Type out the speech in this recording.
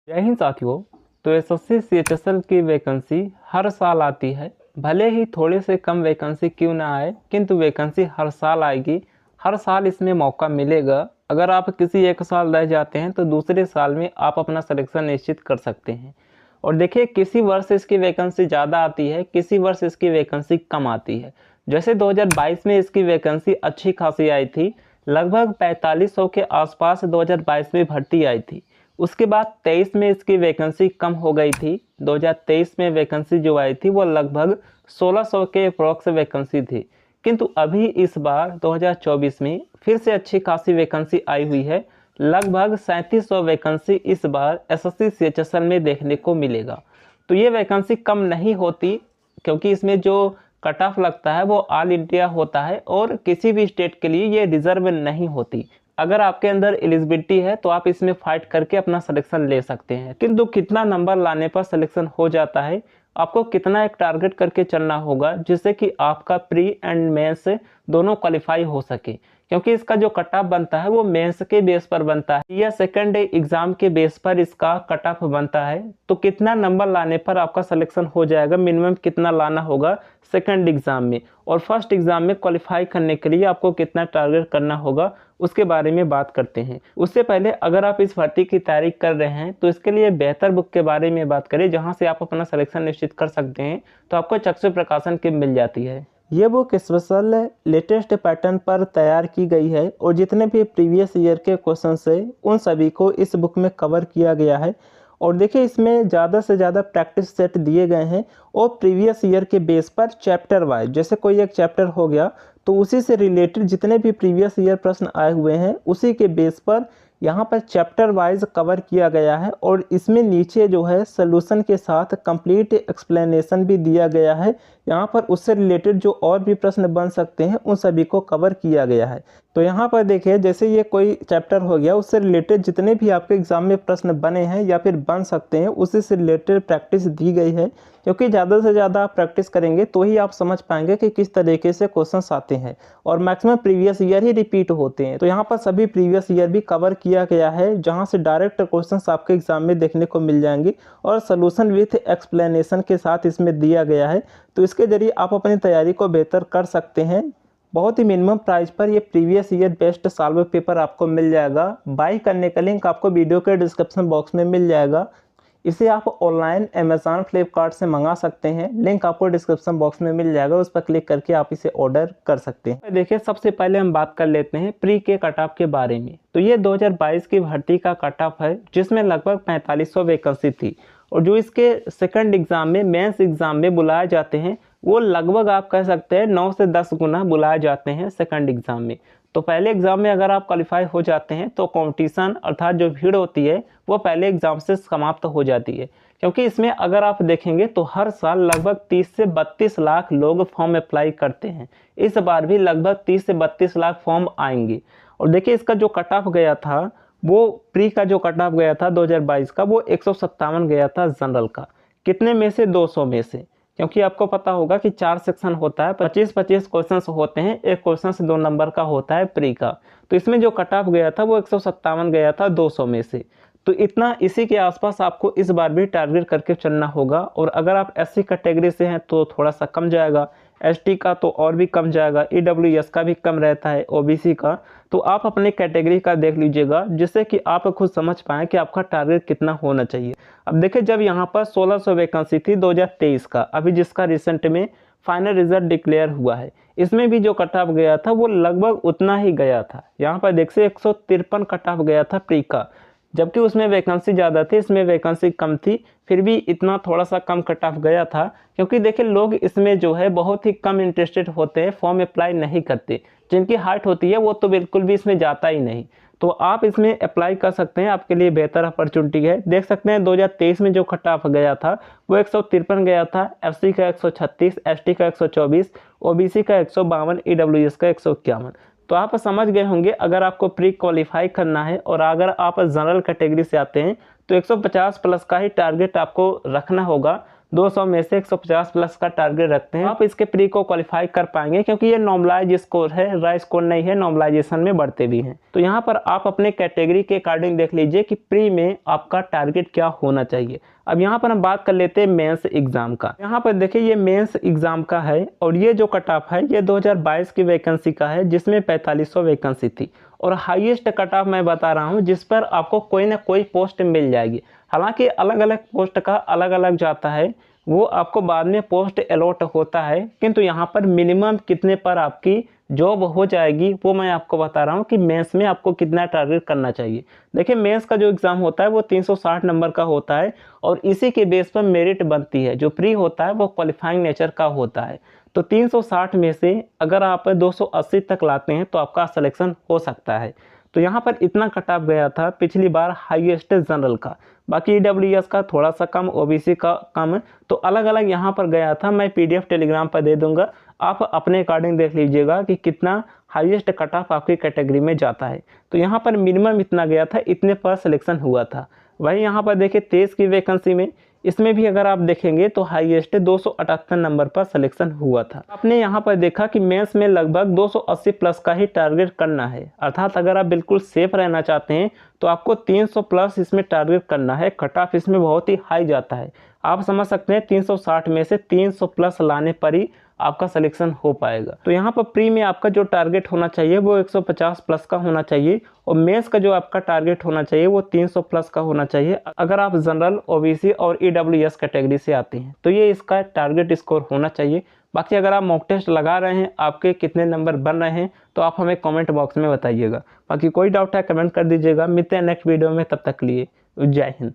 जय हिंद साथियों। तो एसएससी सीएचएसएल की वैकेंसी हर साल आती है, भले ही थोड़े से कम वैकेंसी क्यों ना आए, किंतु वैकेंसी हर साल आएगी। हर साल इसमें मौका मिलेगा। अगर आप किसी एक साल रह जाते हैं तो दूसरे साल में आप अपना सिलेक्शन निश्चित कर सकते हैं। और देखिए, किसी वर्ष इसकी वैकेंसी ज़्यादा आती है, किसी वर्ष इसकी वैकेंसी कम आती है। जैसे 2022 में इसकी वैकेंसी अच्छी खासी आई थी, लगभग 4500 के आसपास 2022 में भर्ती आई थी। उसके बाद 23 में इसकी वैकेंसी कम हो गई थी। 2023 में वैकेंसी जो आई थी वो लगभग 1600 के अप्रॉक्स वैकेंसी थी। किंतु अभी इस बार 2024 में फिर से अच्छी खासी वैकेंसी आई हुई है। लगभग 3700 वैकेंसी इस बार एसएससी सीएचएसएल में देखने को मिलेगा। तो ये वैकेंसी कम नहीं होती, क्योंकि इसमें जो कट ऑफ लगता है वो ऑल इंडिया होता है और किसी भी स्टेट के लिए ये रिजर्व नहीं होती। अगर आपके अंदर एलिजिबिलिटी है तो आप इसमें फाइट करके अपना सिलेक्शन ले सकते हैं। किंतु कितना नंबर लाने पर सिलेक्शन हो जाता है, आपको कितना एक टारगेट करके चलना होगा जिससे कि आपका प्री एंड मेंस दोनों क्वालिफाई हो सके। क्योंकि इसका जो कट ऑफ बनता है वो मेंस के बेस पर बनता है या सेकंड एग्जाम के बेस पर इसका कट ऑफ बनता है। तो कितना नंबर लाने पर आपका सिलेक्शन हो जाएगा, मिनिमम कितना लाना होगा सेकंड एग्जाम में, और फर्स्ट एग्जाम में क्वालिफाई करने के लिए आपको कितना टारगेट करना होगा, उसके बारे में बात करते हैं। उससे पहले अगर आप इस भर्ती की तैयारी कर रहे हैं तो इसके लिए बेहतर बुक के बारे में बात करें जहां से आप अपना सिलेक्शन निश्चित कर सकते हैं। तो आपको चक्षु प्रकाशन की मिल जाती है। ये बुक स्पेशल लेटेस्ट पैटर्न पर तैयार की गई है और जितने भी प्रीवियस ईयर के क्वेश्चन है उन सभी को इस बुक में कवर किया गया है। और देखिए, इसमें ज़्यादा से ज़्यादा प्रैक्टिस सेट दिए गए हैं और प्रीवियस ईयर के बेस पर चैप्टर वाइज, जैसे कोई एक चैप्टर हो गया तो उसी से रिलेटेड जितने भी प्रीवियस ईयर प्रश्न आए हुए हैं उसी के बेस पर यहाँ पर चैप्टर वाइज कवर किया गया है। और इसमें नीचे जो है सोल्यूशन के साथ कंप्लीट एक्सप्लेनेशन भी दिया गया है। यहाँ पर उससे रिलेटेड जो और भी प्रश्न बन सकते हैं उन सभी को कवर किया गया है। तो यहाँ पर देखिए, जैसे ये कोई चैप्टर हो गया, उससे रिलेटेड जितने भी आपके एग्जाम में प्रश्न बने हैं या फिर बन सकते हैं उसी से रिलेटेड प्रैक्टिस दी गई है। क्योंकि ज़्यादा से ज़्यादा आप प्रैक्टिस करेंगे तो ही आप समझ पाएंगे कि किस तरीके से क्वेश्चंस आते हैं, और मैक्सिमम प्रीवियस ईयर ही रिपीट होते हैं। तो यहाँ पर सभी प्रीवियस ईयर भी कवर किया गया है, जहाँ से डायरेक्ट क्वेश्चंस आपके एग्जाम में देखने को मिल जाएंगे और सोल्यूशन विथ एक्सप्लेनेशन के साथ इसमें दिया गया है। तो इसके जरिए आप अपनी तैयारी को बेहतर कर सकते हैं। बहुत ही मिनिमम प्राइस पर ये previous year best solve paper आपको मिल जाएगा। बाई करने का लिंक आपको वीडियो के डिस्क्रिप्शन बॉक्स में मिल जाएगा। इसे आप ऑनलाइन अमेज़ॉन फ्लिपकार्ट से मंगा सकते हैं, लिंक आपको डिस्क्रिप्शन बॉक्स में मिल जाएगा, उस पर क्लिक करके आप इसे ऑर्डर कर सकते हैं। देखिए, सबसे पहले हम बात कर लेते हैं प्री के कट ऑफ के बारे में। तो ये 2022 की भर्ती का कट ऑफ है जिसमें लगभग 4500 वैकेंसी थी, और जो इसके सेकंड एग्जाम में मेंस एग्जाम में बुलाए जाते हैं वो लगभग आप कह सकते हैं 9 से 10 गुना बुलाए जाते हैं सेकंड एग्जाम में। तो पहले एग्जाम में अगर आप क्वालिफाई हो जाते हैं तो कंपटीशन अर्थात जो भीड़ होती है वो पहले एग्जाम से समाप्त हो जाती है। क्योंकि इसमें अगर आप देखेंगे तो हर साल लगभग 30 से 32 लाख लोग फॉर्म अप्लाई करते हैं। इस बार भी लगभग 30 से 32 लाख फॉर्म आएंगे। और देखिए, इसका जो कट ऑफ गया था वो प्री का जो कट ऑफ गया था 2022 का वो 157 गया था जनरल का। कितने में से? 200 में से। क्योंकि आपको पता होगा कि 4 सेक्शन होता है, 25-25 क्वेश्चन होते हैं, एक क्वेश्चन से 2 नंबर का होता है प्री का। तो इसमें जो कट ऑफ गया था वो 157 गया था 200 में से। तो इतना, इसी के आसपास आपको इस बार भी टारगेट करके चलना होगा। और अगर आप एससी कैटेगरी से हैं तो थोड़ा सा कम जाएगा, एसटी का तो और भी कम जाएगा, ईडब्ल्यूएस का भी कम रहता है, ओबीसी का। तो आप अपने कैटेगरी का देख लीजिएगा जिससे कि आप खुद समझ पाएँ कि आपका टारगेट कितना होना चाहिए। अब देखिए, जब यहाँ पर 1600 वैकेंसी थी 2023 का, अभी जिसका रिसेंट में फाइनल रिजल्ट डिक्लेयर हुआ है, इसमें भी जो कट ऑफ गया था वो लगभग उतना ही गया था। यहाँ पर देखिए 153 कट ऑफ गया था प्री का, जबकि उसमें वैकेंसी ज़्यादा थी, इसमें वैकेंसी कम थी, फिर भी इतना थोड़ा सा कम कट ऑफ गया था। क्योंकि देखिए, लोग इसमें जो है बहुत ही कम इंटरेस्टेड होते हैं, फॉर्म अप्लाई नहीं करते। जिनकी हाइट होती है वो तो बिल्कुल भी इसमें जाता ही नहीं। तो आप इसमें अप्लाई कर सकते हैं, आपके लिए बेहतर अपॉर्चुनिटी है। देख सकते हैं 2023 में जो कट ऑफ गया था वो 153 गया था, एफसी का 136, एसटी का 124, ओबीसी का 152, ईडब्ल्यूएस का 151। तो आप समझ गए होंगे, अगर आपको प्री क्वालिफाई करना है और अगर आप जनरल कैटेगरी से आते हैं तो 150 प्लस का ही टारगेट आपको रखना होगा। 200 में से 150 प्लस का टारगेट रखते हैं, आप इसके प्री को क्वालिफाई कर पाएंगे, क्योंकि ये नॉर्मलाइज स्कोर है, राइज स्कोर नहीं है, नॉर्मलाइजेशन में बढ़ते भी हैं। तो यहाँ पर आप अपने कैटेगरी के अकॉर्डिंग देख लीजिए कि प्री में आपका टारगेट क्या होना चाहिए। अब यहाँ पर हम बात कर लेते हैं मेंस एग्जाम का। यहाँ पर देखिए ये मेंस एग्जाम का है और ये जो कट ऑफ है ये 2022 की वैकेंसी का है, जिसमें 4500 वैकेंसी थी और हाईएस्ट कट ऑफ मैं बता रहा हूँ जिस पर आपको कोई ना कोई पोस्ट मिल जाएगी। हालांकि अलग अलग पोस्ट का अलग अलग जाता है, वो आपको बाद में पोस्ट अलॉट होता है, किंतु यहाँ पर मिनिमम कितने पर आपकी जॉब हो जाएगी वो मैं आपको बता रहा हूँ कि मेंस में आपको कितना टारगेट करना चाहिए। देखिए मेंस का जो एग्ज़ाम होता है वो 360 नंबर का होता है और इसी के बेस पर मेरिट बनती है। जो प्री होता है वो क्वालिफाइंग नेचर का होता है। तो 360 में से अगर आप 280 तक लाते हैं तो आपका सिलेक्शन हो सकता है। तो यहाँ पर इतना कट ऑफ गया था पिछली बार हाईएस्ट जनरल का, बाकी EWS का थोड़ा सा कम, OBC का कम, तो अलग अलग यहाँ पर गया था। मैं PDF टेलीग्राम पर दे दूंगा, आप अपने अकॉर्डिंग देख लीजिएगा कि कितना हाईएस्ट कट ऑफ आपकी कैटेगरी में जाता है। तो यहाँ पर मिनिमम इतना गया था, इतने पर सिलेक्शन हुआ था। वही यहाँ पर देखिए 23 की वैकेंसी में, इसमें भी अगर आप देखेंगे तो हाईएस्ट 278 नंबर पर सिलेक्शन हुआ था। आपने यहाँ पर देखा कि मेंस में लगभग 280 प्लस का ही टारगेट करना है, अर्थात अगर आप बिल्कुल सेफ रहना चाहते हैं तो आपको 300 प्लस इसमें टारगेट करना है। कट ऑफ इसमें बहुत ही हाई जाता है, आप समझ सकते हैं 360 में से 300 प्लस लाने पर ही आपका सिलेक्शन हो पाएगा। तो यहाँ पर प्री में आपका जो टारगेट होना चाहिए वो 150 प्लस का होना चाहिए और मेंस का जो आपका टारगेट होना चाहिए वो 300 प्लस का होना चाहिए। अगर आप जनरल, OBC और EWS कैटेगरी से आते हैं तो ये इसका टारगेट स्कोर होना चाहिए। बाकी अगर आप मॉक टेस्ट लगा रहे हैं, आपके कितने नंबर बन रहे हैं तो आप हमें कमेंट बॉक्स में बताइएगा। बाकी कोई डाउट है कमेंट कर दीजिएगा। मिलते हैं नेक्स्ट वीडियो में, तब तक के लिए जय हिंद।